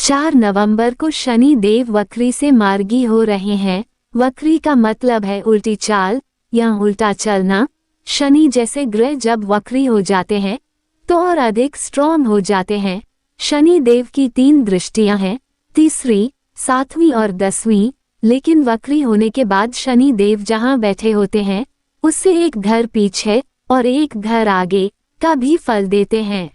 4 नवंबर को शनि देव वक्री से मार्गी हो रहे हैं। वक्री का मतलब है उल्टी चाल या उल्टा चलना। शनि जैसे ग्रह जब वक्री हो जाते हैं तो और अधिक स्ट्रॉन्ग हो जाते हैं। शनि देव की 3 दृष्टियां हैं, तीसरी, 7वीं और 10वीं। लेकिन वक्री होने के बाद शनि देव जहां बैठे होते हैं उससे एक घर पीछे और एक घर आगे का भी फल देते हैं।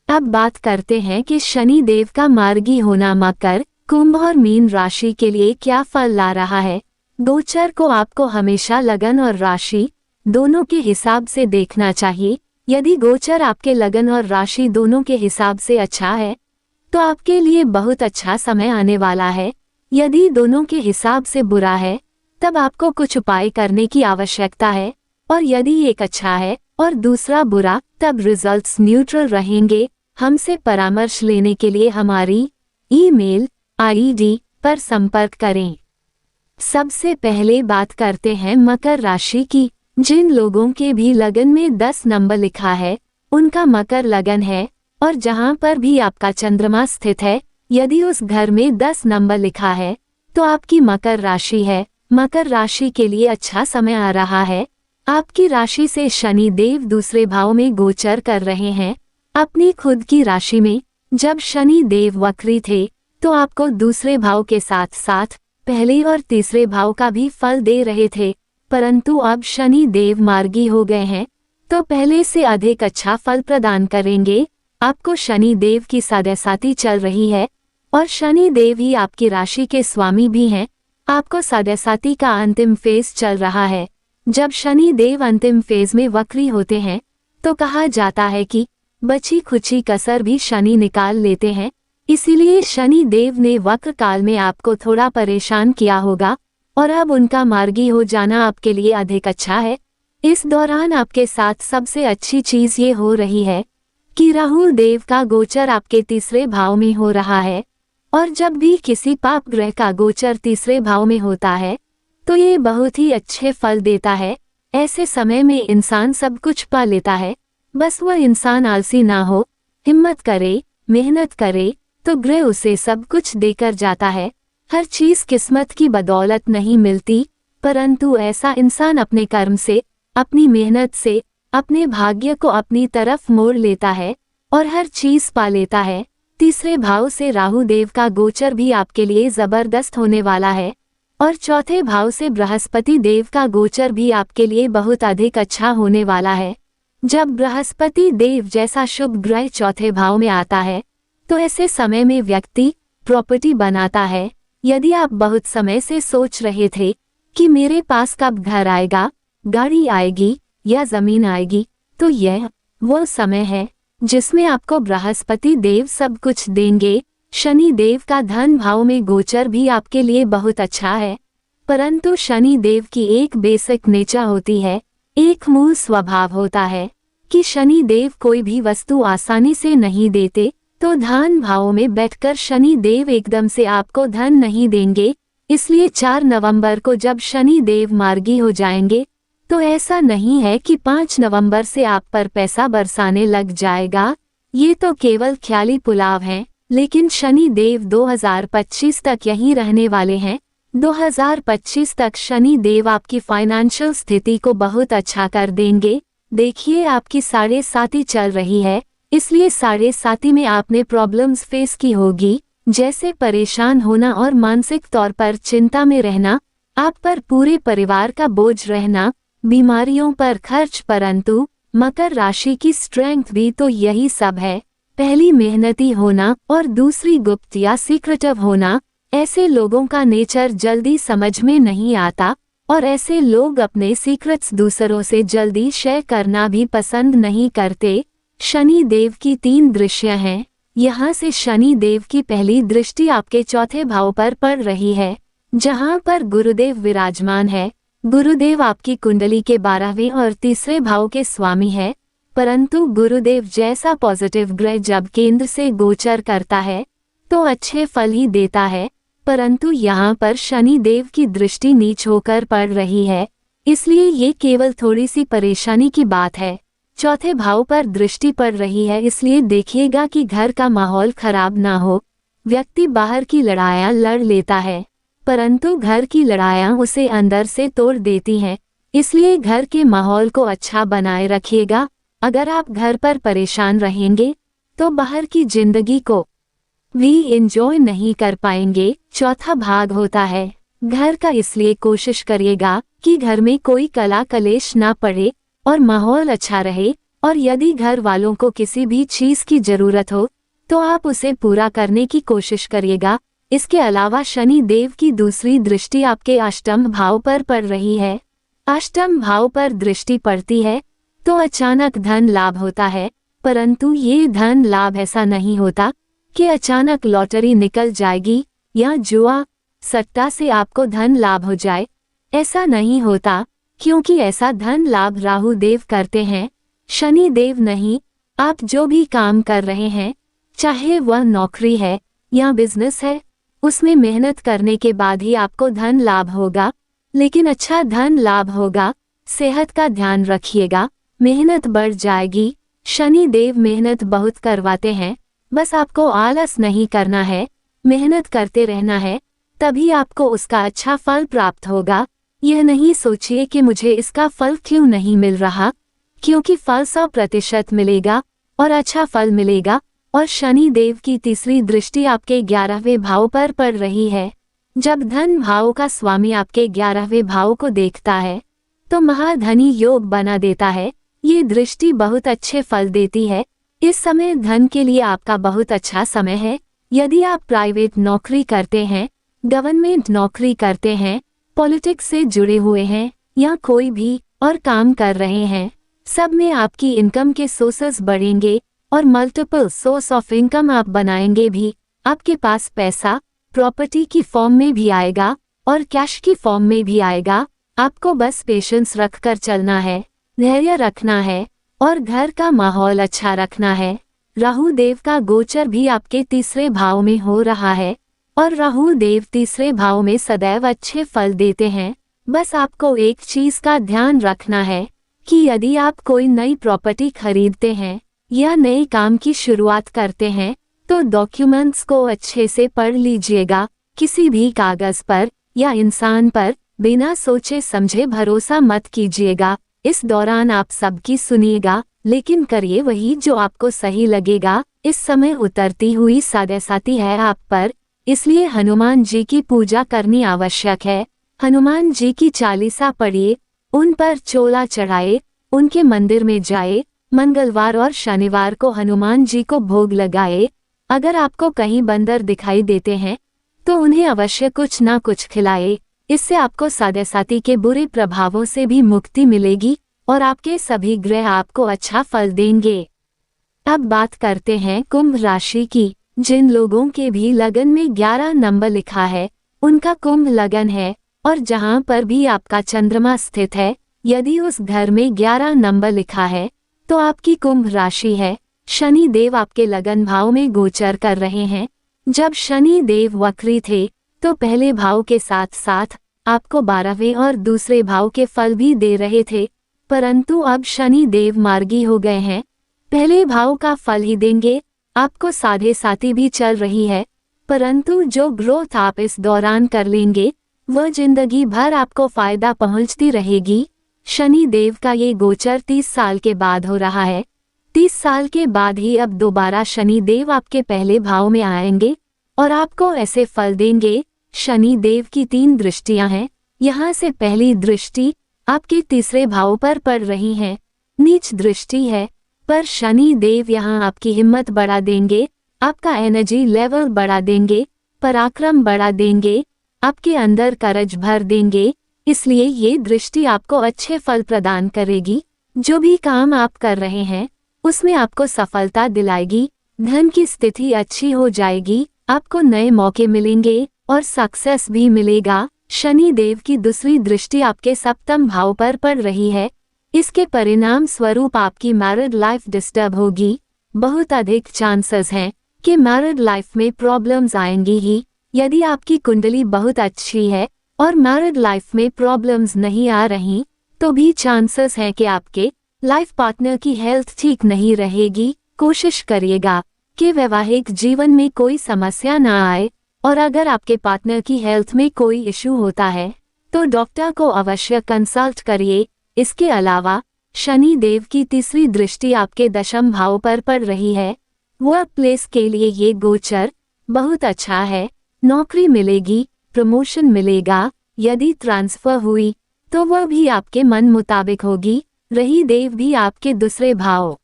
अब बात करते हैं कि शनि देव का मार्गी होना मकर, कुंभ और मीन राशि के लिए क्या फल ला रहा है। गोचर को आपको हमेशा लगन और राशि दोनों के हिसाब से देखना चाहिए। यदि गोचर आपके लगन और राशि दोनों के हिसाब से अच्छा है तो आपके लिए बहुत अच्छा समय आने वाला है। यदि दोनों के हिसाब से बुरा है तब आपको कुछ उपाय करने की आवश्यकता है, और यदि एक अच्छा है और दूसरा बुरा तब रिजल्ट्स न्यूट्रल रहेंगे। हमसे परामर्श लेने के लिए हमारी ईमेल आईडी पर संपर्क करें। सबसे पहले बात करते हैं मकर राशि की। जिन लोगों के भी लगन में 10 नंबर लिखा है उनका मकर लगन है, और जहां पर भी आपका चंद्रमा स्थित है यदि उस घर में 10 नंबर लिखा है तो आपकी मकर राशि है। मकर राशि के लिए अच्छा समय आ रहा है। आपकी राशि से शनि देव दूसरे भाव में गोचर कर रहे हैं। अपनी खुद की राशि में जब शनि देव वक्री थे तो आपको दूसरे भाव के साथ साथ पहले और तीसरे भाव का भी फल दे रहे थे, परंतु अब शनि देव मार्गी हो गए हैं तो पहले से अधिक अच्छा फल प्रदान करेंगे। आपको शनि देव की साढ़ेसाती चल रही है और शनि देव ही आपकी राशि के स्वामी भी हैं। आपको साढ़ेसाती का अंतिम फेज चल रहा है। जब शनि देव अंतिम फेज में वक्री होते हैं तो कहा जाता है कि बची खुची कसर भी शनि निकाल लेते हैं। इसीलिए शनि देव ने वक्र काल में आपको थोड़ा परेशान किया होगा और अब उनका मार्गी हो जाना आपके लिए अधिक अच्छा है। इस दौरान आपके साथ सबसे अच्छी चीज ये हो रही है कि राहु देव का गोचर आपके तीसरे भाव में हो रहा है, और जब भी किसी पाप ग्रह का गोचर तीसरे भाव में होता है तो ये बहुत ही अच्छे फल देता है। ऐसे समय में इंसान सब कुछ पा लेता है, बस वह इंसान आलसी ना हो, हिम्मत करे, मेहनत करे तो ग्रह उसे सब कुछ देकर जाता है। हर चीज किस्मत की बदौलत नहीं मिलती, परंतु ऐसा इंसान अपने कर्म से, अपनी मेहनत से अपने भाग्य को अपनी तरफ मोड़ लेता है और हर चीज पा लेता है। तीसरे भाव से राहु देव का गोचर भी आपके लिए जबरदस्त होने वाला है, और चौथे भाव से बृहस्पति देव का गोचर भी आपके लिए बहुत अधिक अच्छा होने वाला है। जब बृहस्पति देव जैसा शुभ ग्रह चौथे भाव में आता है तो ऐसे समय में व्यक्ति प्रॉपर्टी बनाता है। यदि आप बहुत समय से सोच रहे थे कि मेरे पास कब घर आएगा, गाड़ी आएगी या जमीन आएगी, तो यह वो समय है जिसमें आपको बृहस्पति देव सब कुछ देंगे। शनि देव का धन भाव में गोचर भी आपके लिए बहुत अच्छा है, परंतु शनि देव की एक बेसिक नेचर होती है, एक मूल स्वभाव होता है कि शनि देव कोई भी वस्तु आसानी से नहीं देते। तो धन भाव में बैठकर शनि देव एकदम से आपको धन नहीं देंगे। इसलिए 4 नवंबर को जब शनि देव मार्गी हो जाएंगे तो ऐसा नहीं है कि 5 नवंबर से आप पर पैसा बरसाने लग जाएगा। ये तो केवल ख्याली पुलाव है, लेकिन शनि देव 2025 तक यहीं रहने वाले हैं। 2025 तक शनि देव आपकी फाइनेंशियल स्थिति को बहुत अच्छा कर देंगे। देखिए, आपकी 7.5 चल रही है, इसलिए 7.5 में आपने प्रॉब्लम्स फेस की होगी, जैसे परेशान होना और मानसिक तौर पर चिंता में रहना, आप पर पूरे परिवार का बोझ रहना, बीमारियों पर खर्च। परंतु मकर राशि की स्ट्रेंथ भी तो यही सब है, पहली मेहनती होना और दूसरी गुप्त या सीक्रेटिव होना। ऐसे लोगों का नेचर जल्दी समझ में नहीं आता, और ऐसे लोग अपने सीक्रेट्स दूसरों से जल्दी शेयर करना भी पसंद नहीं करते। शनि देव की 3 दृष्टियां हैं। यहाँ से शनि देव की पहली दृष्टि आपके चौथे भाव पर पड़ रही है, जहाँ पर गुरुदेव विराजमान है। गुरुदेव आपकी कुंडली के 12वें और तीसरे भाव के स्वामी है, परंतु गुरुदेव जैसा पॉजिटिव ग्रह जब केंद्र से गोचर करता है तो अच्छे फल ही देता है, परंतु यहाँ पर शनि देव की दृष्टि नीच होकर पड़ रही है, इसलिए ये केवल थोड़ी सी परेशानी की बात है। चौथे भाव पर दृष्टि पड़ रही है, इसलिए देखिएगा कि घर का माहौल खराब ना हो। व्यक्ति बाहर की लड़ाइयाँ लड़ लेता है, परंतु घर की लड़ाइयाँ उसे अंदर से तोड़ देती हैं। इसलिए घर के माहौल को अच्छा बनाए रखिएगा। अगर आप घर पर परेशान रहेंगे तो बाहर की जिंदगी को भी एंजॉय नहीं कर पाएंगे। चौथा भाग होता है घर का, इसलिए कोशिश करिएगा कि घर में कोई कला कलेश ना पड़े और माहौल अच्छा रहे। और यदि घर वालों को किसी भी चीज की जरूरत हो तो आप उसे पूरा करने की कोशिश करिएगा। इसके अलावा शनि देव की दूसरी दृष्टि आपके अष्टम भाव पर पड़ रही है। अष्टम भाव पर दृष्टि पड़ती है तो अचानक धन लाभ होता है, परंतु ये धन लाभ ऐसा नहीं होता कि अचानक लॉटरी निकल जाएगी या जुआ सट्टा से आपको धन लाभ हो जाए। ऐसा नहीं होता, क्योंकि ऐसा धन लाभ राहु देव करते हैं, शनि देव नहीं। आप जो भी काम कर रहे हैं, चाहे वह नौकरी है या बिजनेस है, उसमें मेहनत करने के बाद ही आपको धन लाभ होगा, लेकिन अच्छा धन लाभ होगा। सेहत का ध्यान रखिएगा, मेहनत बढ़ जाएगी। शनि देव मेहनत बहुत करवाते हैं, बस आपको आलस नहीं करना है, मेहनत करते रहना है, तभी आपको उसका अच्छा फल प्राप्त होगा। यह नहीं सोचिए कि मुझे इसका फल क्यों नहीं मिल रहा, क्योंकि फल 100% मिलेगा और अच्छा फल मिलेगा। और शनि देव की तीसरी दृष्टि आपके 11वें भाव पर पड़ रही है। जब धन भाव का स्वामी आपके 11वें भाव को देखता है तो महाधनी योग बना देता है। ये दृष्टि बहुत अच्छे फल देती है। इस समय धन के लिए आपका बहुत अच्छा समय है। यदि आप प्राइवेट नौकरी करते हैं, गवर्नमेंट नौकरी करते हैं, पॉलिटिक्स से जुड़े हुए हैं या कोई भी और काम कर रहे हैं, सब में आपकी इनकम के सोर्सेस बढ़ेंगे और मल्टीपल सोर्स ऑफ इनकम आप बनाएंगे भी। आपके पास पैसा प्रॉपर्टी की फॉर्म में भी आएगा और कैश की फॉर्म में भी आएगा। आपको बस पेशेंस रखकर चलना है, धैर्य रखना है और घर का माहौल अच्छा रखना है। राहु देव का गोचर भी आपके तीसरे भाव में हो रहा है और राहु देव तीसरे भाव में सदैव अच्छे फल देते हैं। बस आपको एक चीज का ध्यान रखना है कि यदि आप कोई नई प्रॉपर्टी खरीदते हैं या नए काम की शुरुआत करते हैं तो डॉक्यूमेंट्स को अच्छे से पढ़ लीजिएगा। किसी भी कागज पर या इंसान पर बिना सोचे समझे भरोसा मत कीजिएगा। इस दौरान आप सबकी सुनिएगा, लेकिन करिए वही जो आपको सही लगेगा। इस समय उतरती हुई सादेसाती है आप पर, इसलिए हनुमान जी की पूजा करनी आवश्यक है। हनुमान जी की चालीसा पढ़िए, उन पर चोला चढ़ाए, उनके मंदिर में जाए, मंगलवार और शनिवार को हनुमान जी को भोग लगाए। अगर आपको कहीं बंदर दिखाई देते हैं तो उन्हें अवश्य कुछ ना कुछ खिलाए। इससे आपको सादेसाती के बुरे प्रभावों से भी मुक्ति मिलेगी और आपके सभी ग्रह आपको अच्छा फल देंगे। अब बात करते हैं कुंभ राशि की। जिन लोगों के भी लगन में 11 नंबर लिखा है उनका कुंभ लगन है, और जहां पर भी आपका चंद्रमा स्थित है, यदि उस घर में 11 नंबर लिखा है तो आपकी कुंभ राशि है। शनि देव आपके लगन भाव में गोचर कर रहे हैं। जब शनि देव वक्री थे तो पहले भाव के साथ साथ आपको 12वें और दूसरे भाव के फल भी दे रहे थे, परंतु अब शनि देव मार्गी हो गए हैं, पहले भाव का फल ही देंगे। आपको साढ़े-साती भी चल रही है, परंतु जो ग्रोथ आप इस दौरान कर लेंगे वह जिंदगी भर आपको फायदा पहुंचती रहेगी। शनि देव का ये गोचर 30 साल के बाद हो रहा है। 30 साल के बाद ही अब दोबारा शनि देव आपके पहले भाव में आएंगे और आपको ऐसे फल देंगे। शनि देव की 3 दृष्टियां हैं। यहाँ से पहली दृष्टि आपके तीसरे भाव पर पड़ रही है, नीच दृष्टि है, पर शनि देव यहाँ आपकी हिम्मत बढ़ा देंगे, आपका एनर्जी लेवल बढ़ा देंगे, पराक्रम बढ़ा देंगे, आपके अंदर करज भर देंगे। इसलिए ये दृष्टि आपको अच्छे फल प्रदान करेगी। जो भी काम आप कर रहे हैं उसमें आपको सफलता दिलाएगी, धन की स्थिति अच्छी हो जाएगी, आपको नए मौके मिलेंगे और सक्सेस भी मिलेगा। शनि देव की दूसरी दृष्टि आपके सप्तम भाव पर पड़ रही है। इसके परिणाम स्वरूप आपकी मैरिड लाइफ डिस्टर्ब होगी। बहुत अधिक चांसेस हैं कि मैरिड लाइफ में प्रॉब्लम्स आएंगी ही। यदि आपकी कुंडली बहुत अच्छी है और मैरिड लाइफ में प्रॉब्लम्स नहीं आ रही तो भी चांसेस हैं कि आपके लाइफ पार्टनर की हेल्थ ठीक नहीं रहेगी। कोशिश करिएगा आपके वैवाहिक जीवन में कोई समस्या न आए, और अगर आपके पार्टनर की हेल्थ में कोई इशू होता है तो डॉक्टर को अवश्य कंसल्ट करिए। इसके अलावा शनि देव की तीसरी दृष्टि आपके दशम भाव पर पड़ रही है। वर्क प्लेस के लिए ये गोचर बहुत अच्छा है। नौकरी मिलेगी, प्रमोशन मिलेगा, यदि ट्रांसफर हुई तो वह भी आपके मन मुताबिक होगी। रही देव भी आपके दूसरे भाव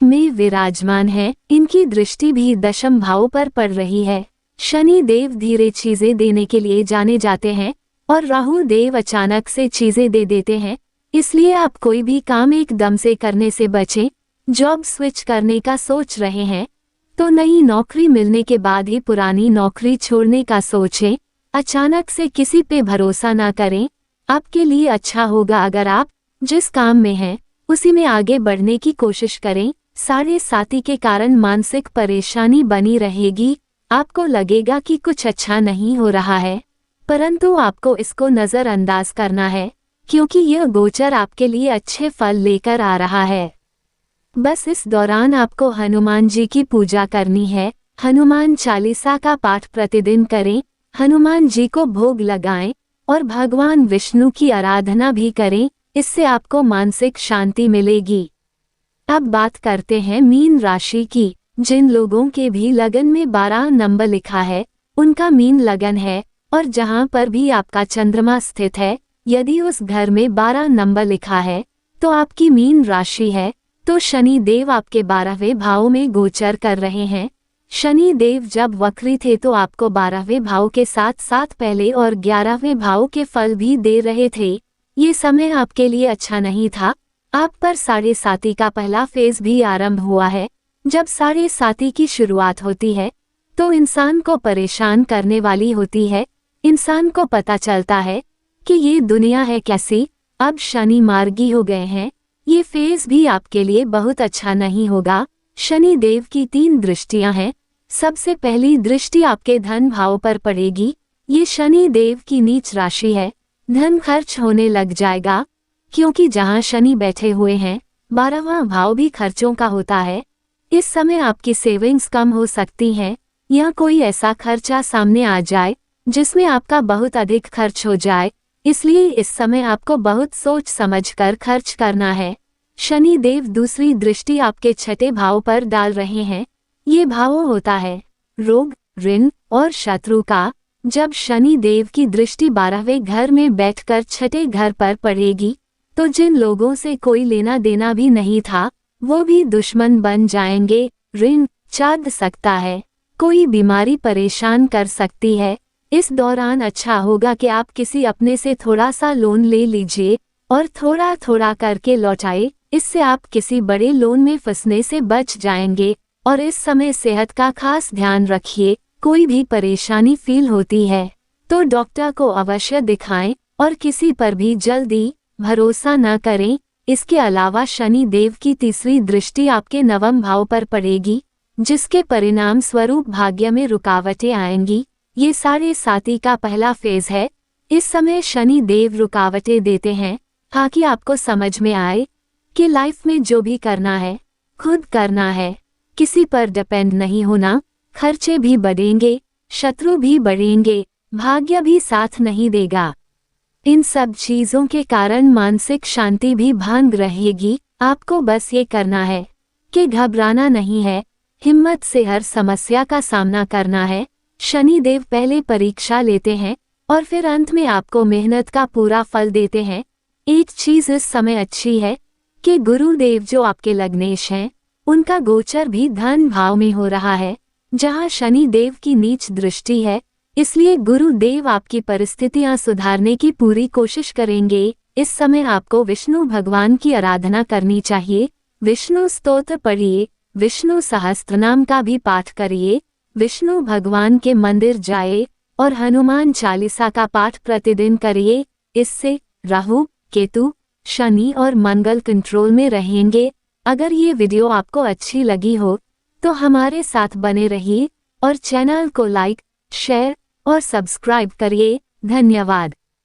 में विराजमान है, इनकी दृष्टि भी दशम भाव पर पड़ रही है। शनि देव धीरे चीजें देने के लिए जाने जाते हैं और राहु देव अचानक से चीजें दे देते हैं, इसलिए आप कोई भी काम एकदम से करने से बचें। जॉब स्विच करने का सोच रहे हैं तो नई नौकरी मिलने के बाद ही पुरानी नौकरी छोड़ने का सोचें। अचानक से किसी पे भरोसा ना करें। आपके लिए अच्छा होगा अगर आप जिस काम में हैं उसी में आगे बढ़ने की कोशिश करें। साढ़े साथी के कारण मानसिक परेशानी बनी रहेगी। आपको लगेगा कि कुछ अच्छा नहीं हो रहा है, परंतु आपको इसको नजरअंदाज करना है क्योंकि यह गोचर आपके लिए अच्छे फल लेकर आ रहा है। बस इस दौरान आपको हनुमान जी की पूजा करनी है। हनुमान चालीसा का पाठ प्रतिदिन करें, हनुमान जी को भोग लगाएं और भगवान विष्णु की आराधना भी करें। इससे आपको मानसिक शांति मिलेगी। अब बात करते हैं मीन राशि की। जिन लोगों के भी लगन में 12 नंबर लिखा है उनका मीन लगन है, और जहां पर भी आपका चंद्रमा स्थित है यदि उस घर में 12 नंबर लिखा है तो आपकी मीन राशि है। तो शनि देव आपके 12वें भाव में गोचर कर रहे हैं। शनि देव जब वक्री थे तो आपको 12वें भाव के साथ साथ पहले और 11वें भाव के फल भी दे रहे थे। ये समय आपके लिए अच्छा नहीं था। आप पर साढ़े साती का पहला फेज भी आरंभ हुआ है। जब साढ़े साती की शुरुआत होती है तो इंसान को परेशान करने वाली होती है। इंसान को पता चलता है कि ये दुनिया है कैसी। अब शनि मार्गी हो गए हैं, ये फेज भी आपके लिए बहुत अच्छा नहीं होगा। शनि देव की 3 दृष्टियां हैं। सबसे पहली दृष्टि आपके धन भाव पर पड़ेगी। ये शनि देव की नीच राशि है। धन खर्च होने लग जाएगा क्योंकि जहां शनि बैठे हुए हैं 12वां भाव भी खर्चों का होता है। इस समय आपकी सेविंग्स कम हो सकती हैं या कोई ऐसा खर्चा सामने आ जाए जिसमें आपका बहुत अधिक खर्च हो जाए, इसलिए इस समय आपको बहुत सोच समझकर खर्च करना है। शनि देव दूसरी दृष्टि आपके 6ठे भाव पर डाल रहे हैं। ये भाव होता है रोग, ऋण और शत्रु का। जब शनि देव की दृष्टि 12वें घर में बैठकर 6ठे घर पर पड़ेगी तो जिन लोगों से कोई लेना देना भी नहीं था वो भी दुश्मन बन जाएंगे। ऋण चाद सकता है, कोई बीमारी परेशान कर सकती है। इस दौरान अच्छा होगा कि आप किसी अपने से थोड़ा सा लोन ले लीजिए और थोड़ा थोड़ा करके लौटाए। इससे आप किसी बड़े लोन में फंसने से बच जाएंगे। और इस समय सेहत का खास ध्यान रखिए। कोई भी परेशानी फील होती है तो डॉक्टर को अवश्य दिखाएं और किसी पर भी जल्दी भरोसा न करें। इसके अलावा शनि देव की तीसरी दृष्टि आपके 9वें भाव पर पड़ेगी, जिसके परिणाम स्वरूप भाग्य में रुकावटें आएंगी। ये साढ़े साती का पहला फेज है। इस समय शनि देव रुकावटें देते हैं ताकि आपको समझ में आए कि लाइफ में जो भी करना है खुद करना है, किसी पर डिपेंड नहीं होना। खर्चे भी बढ़ेंगे, शत्रु भी बढ़ेंगे, भाग्य भी साथ नहीं देगा। इन सब चीजों के कारण मानसिक शांति भी भंग रहेगी। आपको बस ये करना है कि घबराना नहीं है, हिम्मत से हर समस्या का सामना करना है। शनि देव पहले परीक्षा लेते हैं और फिर अंत में आपको मेहनत का पूरा फल देते हैं। एक चीज इस समय अच्छी है कि गुरुदेव जो आपके लग्नेश हैं उनका गोचर भी धन भाव में हो रहा है, जहां शनि देव की नीच दृष्टि है। इसलिए गुरुदेव आपकी परिस्थितियां सुधारने की पूरी कोशिश करेंगे। इस समय आपको विष्णु भगवान की आराधना करनी चाहिए। विष्णु स्तोत्र पढ़िए, विष्णु सहस्त्रनाम का भी पाठ करिए, विष्णु भगवान के मंदिर जाए और हनुमान चालीसा का पाठ प्रतिदिन करिए। इससे राहु, केतु, शनि और मंगल कंट्रोल में रहेंगे। अगर ये वीडियो आपको अच्छी लगी हो तो हमारे साथ बने रहिए और चैनल को लाइक, शेयर और सब्सक्राइब करिए। धन्यवाद।